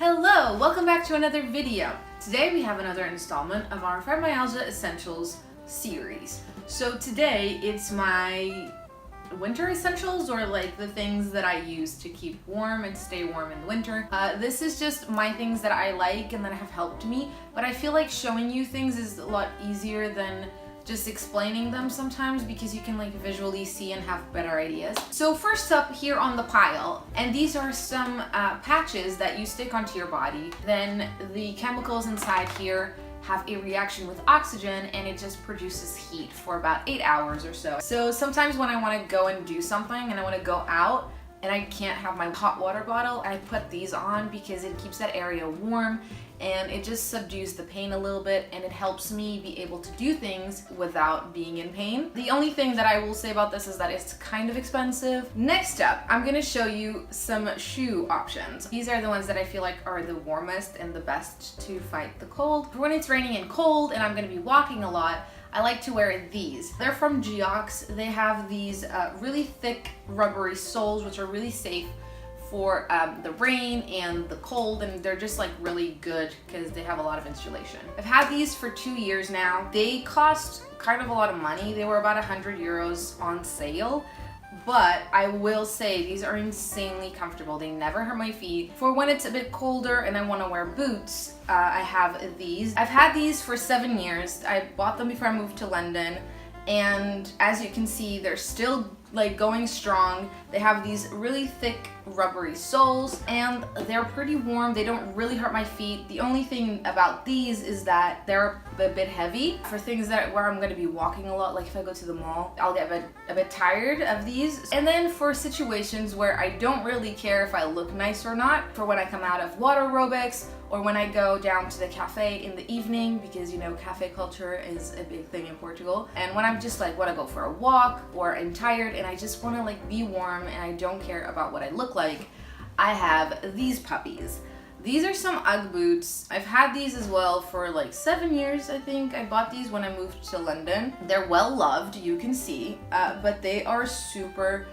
Hello, welcome back to another video. Today we have another installment of our Fibromyalgia Essentials series. So today it's my winter essentials, or like the things that I use to keep warm and stay warm in the winter. This is just my things that I like and that have helped me, but I feel like showing you things is a lot easier than just explaining them sometimes, because you can like visually see and have better ideas. So first up here on the pile, and these are some patches that you stick onto your body. Then the chemicals inside here have a reaction with oxygen and it just produces heat for about 8 hours or so. So sometimes when I want to go and do something and I want to go out and I can't have my hot water bottle, I put these on because it keeps that area warm and it just subdues the pain a little bit, and it helps me be able to do things without being in pain. The only thing that I will say about this is that it's kind of expensive. Next up, I'm gonna show you some shoe options. These are the ones that I feel like are the warmest and the best to fight the cold. When it's raining and cold and I'm gonna be walking a lot, I like to wear these. They're from Geox. They have these really thick rubbery soles, which are really safe for the rain and the cold, and they're just like really good because they have a lot of insulation. I've had these for 2 years now. They cost kind of a lot of money. They were about 100 euros on sale, but I will say these are insanely comfortable. They never hurt my feet. For when it's a bit colder and I want to wear boots, I have these. I've had these for 7 years. I bought them before I moved to London, and as you can see, they're still like going strong. They have these really thick rubbery soles and they're pretty warm. They don't really hurt my feet. The only thing about these is that they're a bit heavy for things where I'm going to be walking a lot. Like if I go to the mall, I'll get a bit tired of these. And then for situations where I don't really care if I look nice or not, for when I come out of water aerobics or when I go down to the cafe in the evening, because you know cafe culture is a big thing in Portugal, and when I'm just like want to go for a walk or I'm tired and I just want to like be warm and I don't care about what I look like, I have these puppies. These are some UGG boots. I've had these as well for like 7 years, I think. I bought these when I moved to London. They're well loved, you can see, but they are super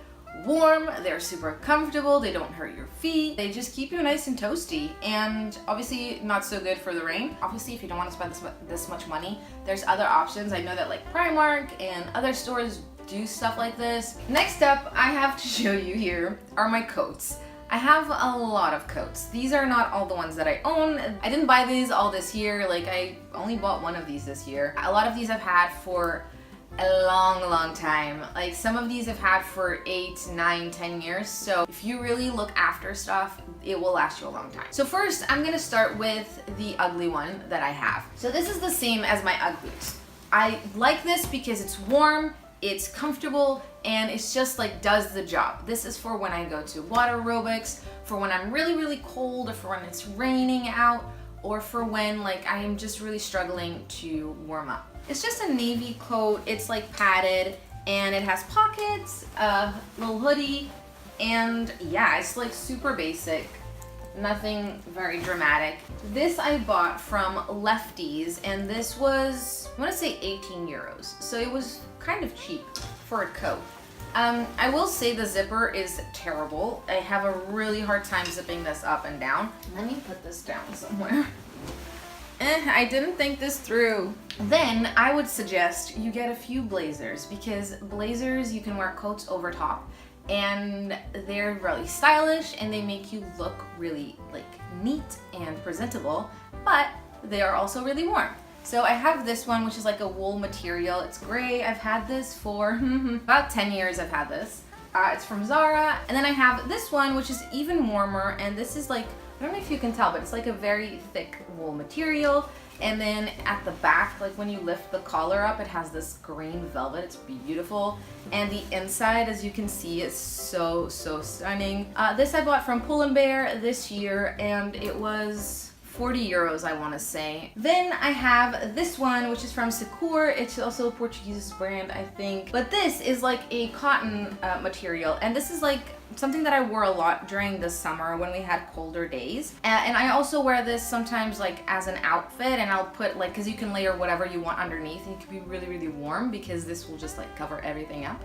warm, they're super comfortable, they don't hurt your feet, they just keep you nice and toasty, and obviously not so good for the rain. Obviously, if you don't want to spend this much money, there's other options. I know that like Primark and other stores do stuff like this. Next up, I have to show you here are my coats. I have a lot of coats. These are not all the ones that I own. I didn't buy these all this year. Like I only bought one of these this year. A lot of these I've had for a long time. Like some of these I've had for 8, 9, 10 years. So if you really look after stuff, it will last you a long time. So first, I'm gonna start with the ugly one that I have. So this is the same as my UGG boots. I like this because it's warm, it's comfortable, and it's just like does the job. This is for when I go to water aerobics, for when I'm really cold, or for when it's raining out, or for when like I am just really struggling to warm up. It's just a navy coat. It's like padded and it has pockets, a little hoodie, and yeah, it's like super basic. Nothing very dramatic. This I bought from Lefties, and this was, I want to say 18 euros. So it was kind of cheap for a coat. I will say the zipper is terrible. I have a really hard time zipping this up and down. Let me put this down somewhere. I didn't think this through. Then I would suggest you get a few blazers, because blazers you can wear coats over top, and they're really stylish and they make you look really like neat and presentable, but they are also really warm. So I have this one, which is like a wool material. It's gray. I've had this for about 10 years. I've had this. It's from Zara. And then I have this one, which is even warmer, and this is like, I don't know if you can tell, but it's like a very thick wool material. And then at the back, like when you lift the collar up, it has this green velvet. It's beautiful. And the inside, as you can see, is so stunning. This I bought from Pull & Bear this year, and it was 40 euros, I want to say. Then I have this one, which is from Secure. It's also a Portuguese brand, I think. But this is like a cotton material, and this is like something that I wore a lot during the summer when we had colder days. And I also wear this sometimes like as an outfit, and I'll put like, because you can layer whatever you want underneath, and you can be really warm because this will just like cover everything up.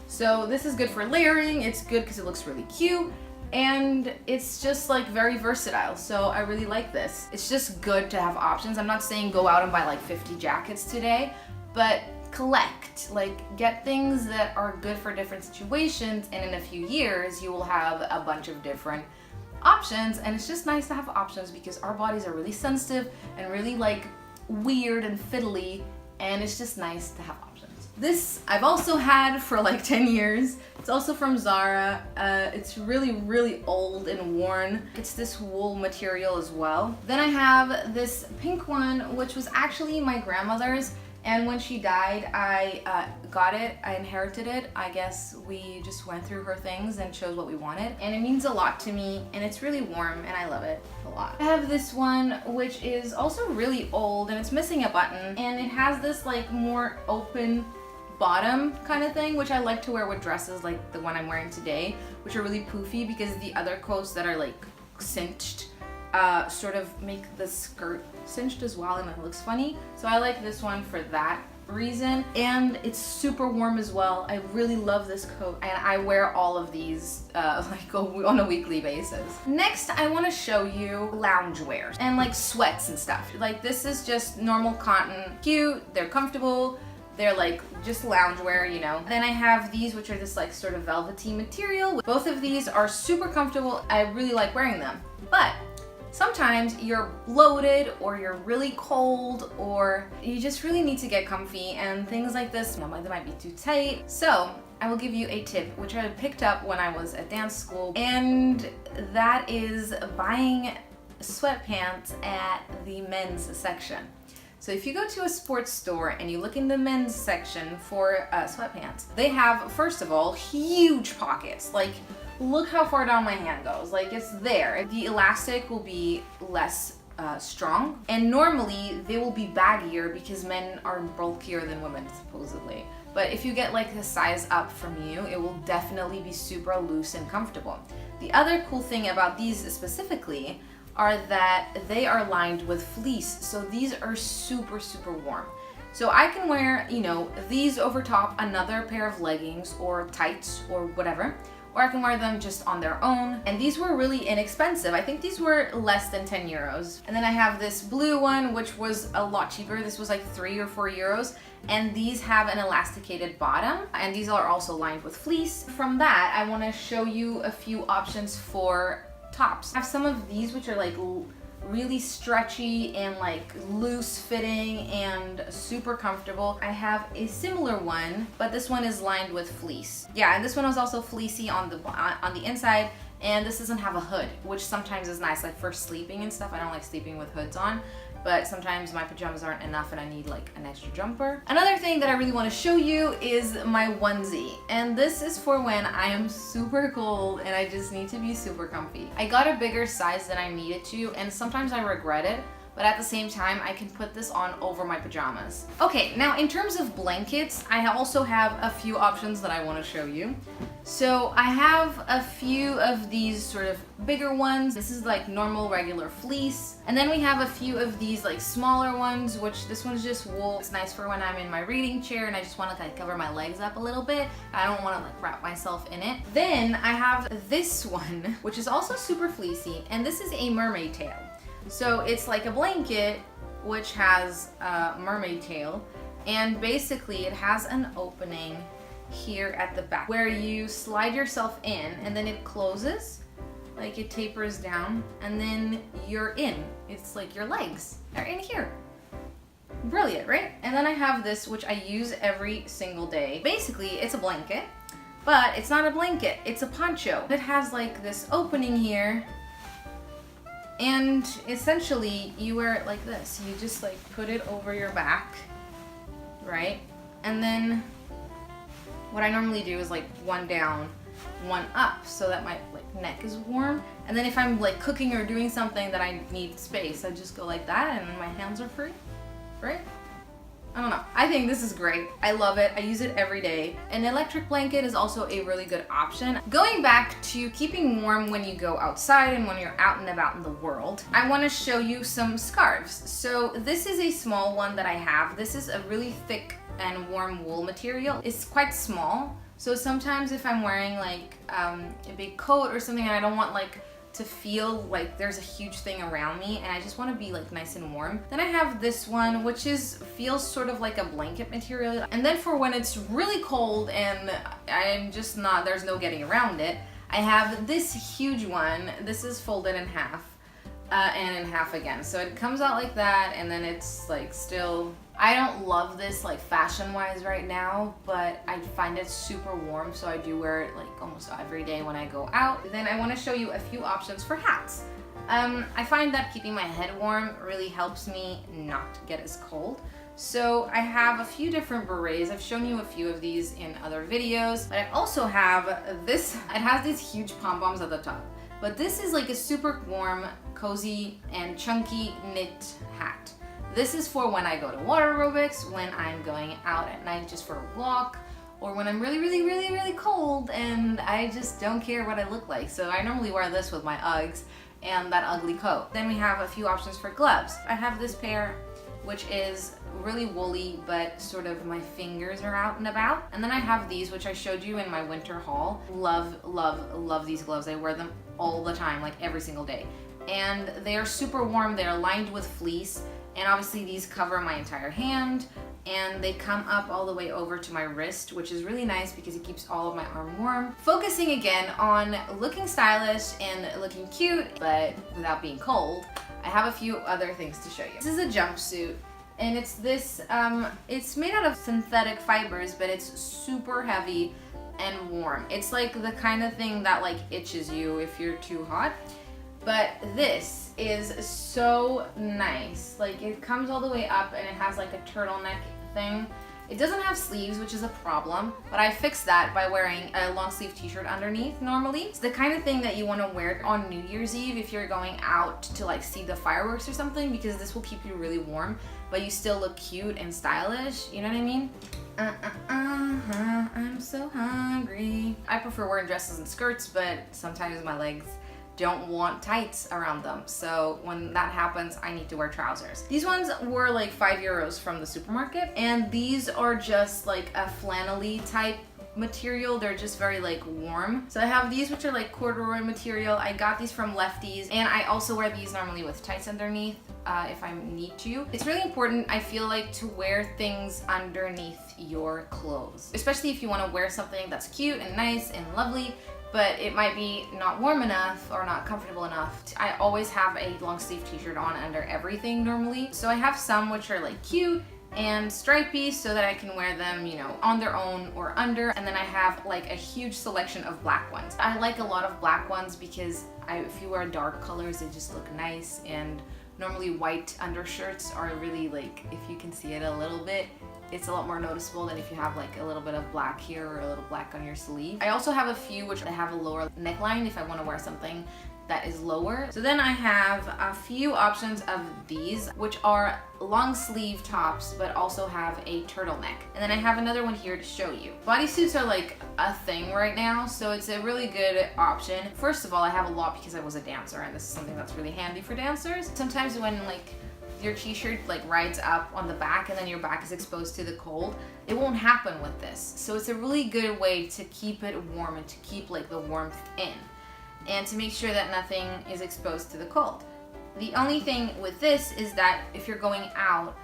So this is good for layering. It's good because it looks really cute. and it's just like very versatile, so I really like this. It's just good to have options. I'm not saying go out and buy like 50 jackets today, but collect, like get things that are good for different situations, and in a few years you will have a bunch of different options. And it's just nice to have options because our bodies are really sensitive and really like weird and fiddly, and it's just nice to have options. This I've also had for like 10 years. It's also from Zara. It's really old and worn. It's this wool material as well. Then I have this pink one, which was actually my grandmother's, and when she died, I got it, I inherited it. I guess we just went through her things and chose what we wanted. And it means a lot to me, and it's really warm, and I love it a lot. I have this one, which is also really old, and it's missing a button, and it has this like more open bottom kind of thing, which I like to wear with dresses like the one I'm wearing today, which are really poofy because the other coats that are like cinched sort of make the skirt cinched as well, and it looks funny. So I like this one for that reason, and it's super warm as well. I really love this coat, and I wear all of these like on a weekly basis. Next, I want to show you loungewear and like sweats and stuff. Like this is just normal cotton, cute, they're comfortable. They're like just loungewear, you know. Then I have these, which are this like sort of velvety material. Both of these are super comfortable. I really like wearing them. But sometimes you're bloated or you're really cold or you just really need to get comfy, and things like this, they might be too tight. So I will give you a tip, which I picked up when I was at dance school, and that is buying sweatpants at the men's section. So if you go to a sports store and you look in the men's section for sweatpants, they have, first of all, huge pockets. Like, look how far down my hand goes. Like, it's there. The elastic will be less strong, and normally they will be baggier because men are bulkier than women, supposedly. But if you get like a size up from you, it will definitely be super loose and comfortable. The other cool thing about these specifically are that they are lined with fleece, so these are super warm. So I can wear, you know, these over top another pair of leggings or tights or whatever, or I can wear them just on their own. And these were really inexpensive. I think these were less than 10 euros. And then I have this blue one, which was a lot cheaper. This was like 3 or 4 euros. And these have an elasticated bottom, and these are also lined with fleece. From that, I wanna show you a few options for tops. I have some of these which are like really stretchy and like loose fitting and super comfortable. I have a similar one, but this one is lined with fleece. Yeah, and this one was also fleecy on the inside, and this doesn't have a hood, which sometimes is nice, like for sleeping and stuff. I don't like sleeping with hoods on, but sometimes my pajamas aren't enough and I need like an extra jumper. Another thing that I really want to show you is my onesie, and this is for when I am super cold and I just need to be super comfy. I got a bigger size than I needed to, and sometimes I regret it, but at the same time I can put this on over my pajamas. Okay, now in terms of blankets, I also have a few options that I want to show you. So I have a few of these sort of bigger ones. This is like normal regular fleece. And then we have a few of these like smaller ones, which this one's just wool. It's nice for when I'm in my reading chair and I just want to like cover my legs up a little bit. I don't want to like wrap myself in it. Then I have this one, which is also super fleecy, and this is a mermaid tail. So it's like a blanket which has a mermaid tail, and basically it has an opening here at the back where you slide yourself in, and then it closes, like it tapers down, and then you're in. It's like your legs are in here. Brilliant, right? And then I have this, which I use every single day. Basically, it's a blanket, but it's not a blanket, it's a poncho. It has like this opening here, and essentially you wear it like this. You just like put it over your back, right? And then what I normally do is like one down, one up, so that my like neck is warm. And then if I'm like cooking or doing something that I need space, I just go like that and my hands are free, right? I don't know. I think this is great. I love it. I use it every day. An electric blanket is also a really good option. Going back to keeping warm when you go outside and when you're out and about in the world, I want to show you some scarves. So this is a small one that I have. This is a really thick and warm wool material. It's quite small, So sometimes if I'm wearing like a big coat or something and I don't want like to feel like there's a huge thing around me and I just want to be like nice and warm, then I have this one, which feels sort of like a blanket material. And then for when it's really cold and I'm just not, there's no getting around it, I have this huge one. This is folded in half and in half again. So it comes out like that, and then it's like still, I don't love this like fashion wise right now, but I find it super warm, so I do wear it like almost every day when I go out. Then I want to show you a few options for hats. I find that keeping my head warm really helps me not get as cold. So I have a few different berets. I've shown you a few of these in other videos, but I also have this. It has these huge pom-poms at the top, but this is like a super warm, cozy, and chunky knit hat. This is for when I go to water aerobics, when I'm going out at night just for a walk, or when I'm really cold and I just don't care what I look like. So I normally wear this with my Uggs and that ugly coat. Then we have a few options for gloves. I have this pair, which is really woolly, but sort of my fingers are out and about. And then I have these, which I showed you in my winter haul. Love these gloves. I wear them all the time, like every single day. And they are super warm. They're lined with fleece. And obviously these cover my entire hand, and they come up all the way over to my wrist, which is really nice because it keeps all of my arm warm. Focusing again on looking stylish and looking cute, but without being cold, I have a few other things to show you. This is a jumpsuit, and it's this, it's made out of synthetic fibers, but it's super heavy and warm. It's like the kind of thing that like itches you if you're too hot. But this is so nice. Like it comes all the way up and it has like a turtleneck thing. It doesn't have sleeves, which is a problem, but I fixed that by wearing a long sleeve t-shirt underneath normally. It's the kind of thing that you want to wear on New Year's Eve if you're going out to like see the fireworks or something, because this will keep you really warm, but you still look cute and stylish, you know what I mean? I'm so hungry. I prefer wearing dresses and skirts, but sometimes my legs don't want tights around them. So when that happens, I need to wear trousers. These ones were like €5 from the supermarket, and these are just like a flannelly type material. They're just very like warm. So I have these, which are like corduroy material. I got these from Lefties, and I also wear these normally with tights underneath if I need to. It's really important, I feel like, to wear things underneath your clothes, especially if you want to wear something that's cute and nice and lovely, but it might be not warm enough or not comfortable enough. I always have a long sleeve t-shirt on under everything normally. So I have some which are like cute and stripy so that I can wear them, you know, on their own or under. And then I have like a huge selection of black ones. I like a lot of black ones because if you wear dark colors, they just look nice. And normally white undershirts are really like, if you can see it a little bit, it's a lot more noticeable than if you have like a little bit of black here or a little black on your sleeve. I also have a few which I have a lower neckline if I want to wear something that is lower. So then I have a few options of these, which are long sleeve tops but also have a turtleneck. And then I have another one here to show you. Bodysuits are like a thing right now, so it's a really good option. First of all, I have a lot because I was a dancer, and this is something that's really handy for dancers. Sometimes when like your t-shirt like rides up on the back and then your back is exposed to the cold, it won't happen with this. So it's a really good way to keep it warm and to keep like the warmth in, and to make sure that nothing is exposed to the cold. The only thing with this is that if you're going out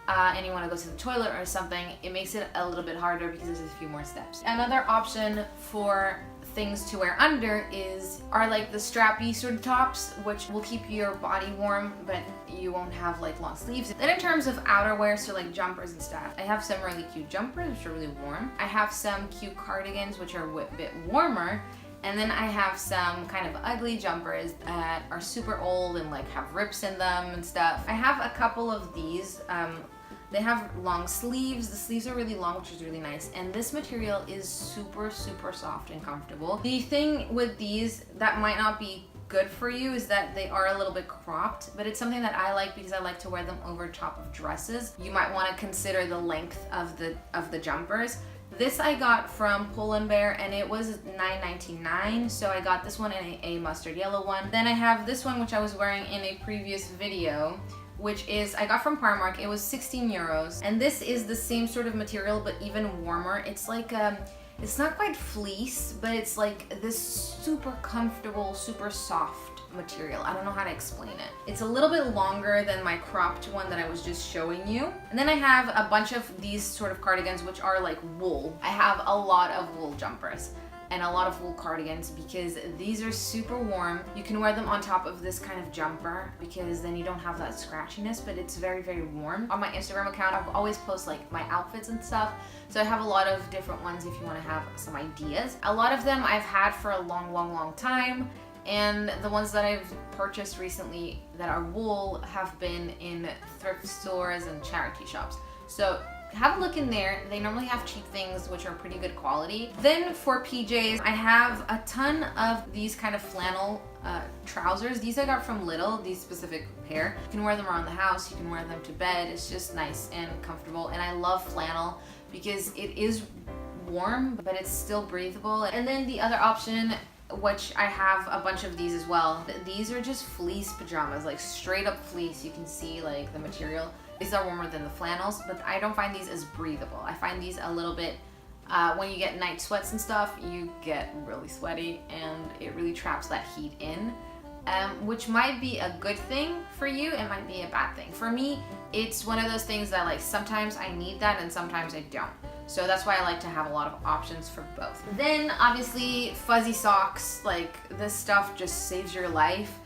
and you want to go to the toilet or something, it makes it a little bit harder because there's a few more steps. Another option for things to wear under are like the strappy sort of tops, which will keep your body warm, but you won't have like long sleeves. Then in terms of outerwear, so like jumpers and stuff, I have some really cute jumpers which are really warm. I have some cute cardigans which are a bit warmer. And then I have some kind of ugly jumpers that are super old and like have rips in them and stuff. I have a couple of these. They have long sleeves. The sleeves are really long, which is really nice. And this material is super soft and comfortable. The thing with these that might not be good for you is that they are a little bit cropped, but it's something that I like because I like to wear them over top of dresses. You might want to consider the length of the jumpers. This I got from Pull & Bear, and it was $9.99, so I got this one in a mustard yellow one. Then I have this one, which I was wearing in a previous video, which is, I got from Primark. It was €16, and this is the same sort of material, but even warmer. It's like It's not quite fleece, but it's like this super comfortable, super soft material. I don't know how to explain it. It's a little bit longer than my cropped one that I was just showing you. And then I have a bunch of these sort of cardigans, which are like wool. I have a lot of wool jumpers and a lot of wool cardigans because these are super warm. You can wear them on top of this kind of jumper because then you don't have that scratchiness, but it's very, very warm. On my Instagram account, I've always post like my outfits and stuff. So I have a lot of different ones if you want to have some ideas. A lot of them I've had for a long, long, long time. And the ones that I've purchased recently that are wool have been in thrift stores and charity shops. So have a look in there. They normally have cheap things which are pretty good quality. Then for PJs, I have a ton of these kind of flannel trousers. These I got from Lidl, these specific pair. You can wear them around the house, you can wear them to bed. It's just nice and comfortable. And I love flannel because it is warm, but it's still breathable. And then the other option, which I have a bunch of these as well. These are just fleece pajamas, like straight up fleece. You can see like the material. These are warmer than the flannels, but I don't find these as breathable. I find these a little bit, when you get night sweats and stuff, you get really sweaty and it really traps that heat in, which might be a good thing for you. It might be a bad thing. For me, it's one of those things that like sometimes I need that and sometimes I don't. So that's why I like to have a lot of options for both. Then obviously fuzzy socks, like this stuff just saves your life.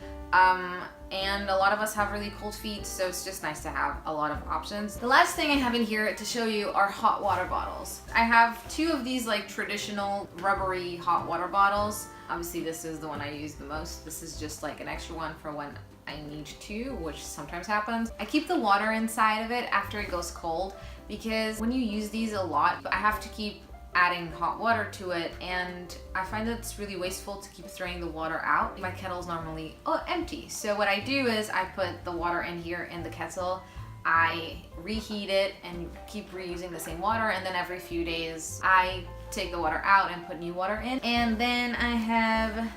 And a lot of us have really cold feet, so it's just nice to have a lot of options. The last thing I have in here to show you are hot water bottles. I have two of these like traditional rubbery hot water bottles. Obviously this is the one I use the most. This is just like an extra one for when I need to, which sometimes happens. I keep the water inside of it after it goes cold because when you use these a lot, I have to keep adding hot water to it, and I find that it's really wasteful to keep throwing the water out. My kettle's normally empty, so what I do is I put the water in here in the kettle, I reheat it and keep reusing the same water, and then every few days I take the water out and put new water in. And then I have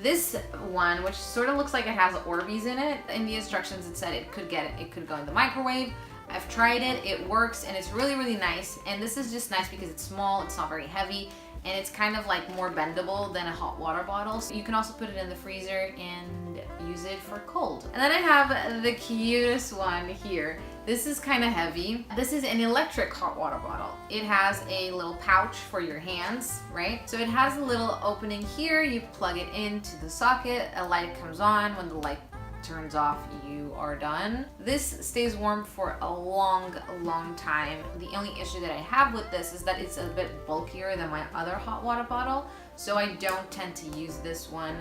this one, which sort of looks like it has Orbeez in it. In the instructions it said it could go in the microwave. I've tried it, it works, and it's really, really nice. And this is just nice because it's small, it's not very heavy, and it's kind of like more bendable than a hot water bottle. So you can also put it in the freezer and use it for cold. And then I have the cutest one here. This is kind of heavy. This is an electric hot water bottle. It has a little pouch for your hands, right? So it has a little opening here. You plug it into the socket, a light comes on. When the light turns off, you are done. This stays warm for a long, long time. The only issue that I have with this is that it's a bit bulkier than my other hot water bottle, so I don't tend to use this one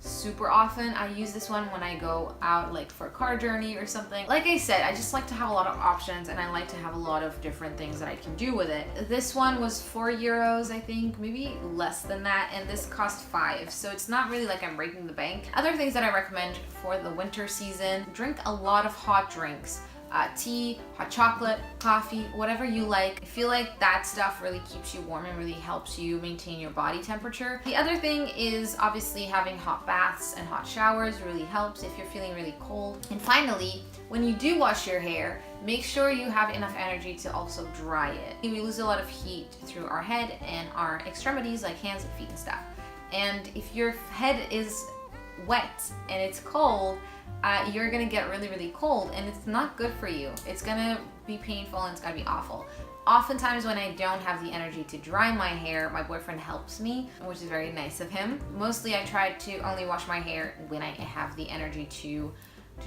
super often. I use this one when I go out like for a car journey or something. Like I said, I just like to have a lot of options, and I like to have a lot of different things that I can do with it. This one was €4, I think, maybe less than that, and this cost $5, so it's not really like I'm breaking the bank. Other things that I recommend for the winter season: drink a lot of hot drinks. Tea, hot chocolate, coffee, whatever you like. I feel like that stuff really keeps you warm and really helps you maintain your body temperature. The other thing is obviously having hot baths and hot showers really helps if you're feeling really cold. And finally, when you do wash your hair, make sure you have enough energy to also dry it. We lose a lot of heat through our head and our extremities like hands and feet and stuff. And if your head is wet and it's cold, you're gonna get really, really cold, and it's not good for you. It's gonna be painful and it's gonna be awful. Oftentimes when I don't have the energy to dry my hair, my boyfriend helps me, which is very nice of him. Mostly I try to only wash my hair when I have the energy to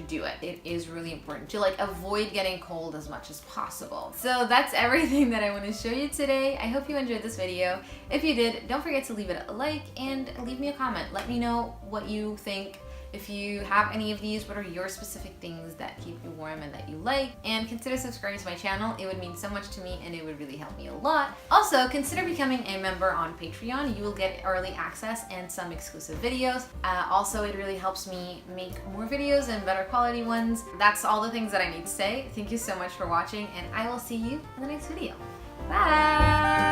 do it. It is really important to like avoid getting cold as much as possible. So that's everything that I want to show you today. I hope you enjoyed this video. If you did, don't forget to leave it a like and leave me a comment. Let me know what you think. If you have any of these, what are your specific things that keep you warm and that you like? And consider subscribing to my channel. It would mean so much to me and it would really help me a lot. Also, consider becoming a member on Patreon. You will get early access and some exclusive videos. Also, it really helps me make more videos and better quality ones. That's all the things that I need to say. Thank you so much for watching, and I will see you in the next video. Bye!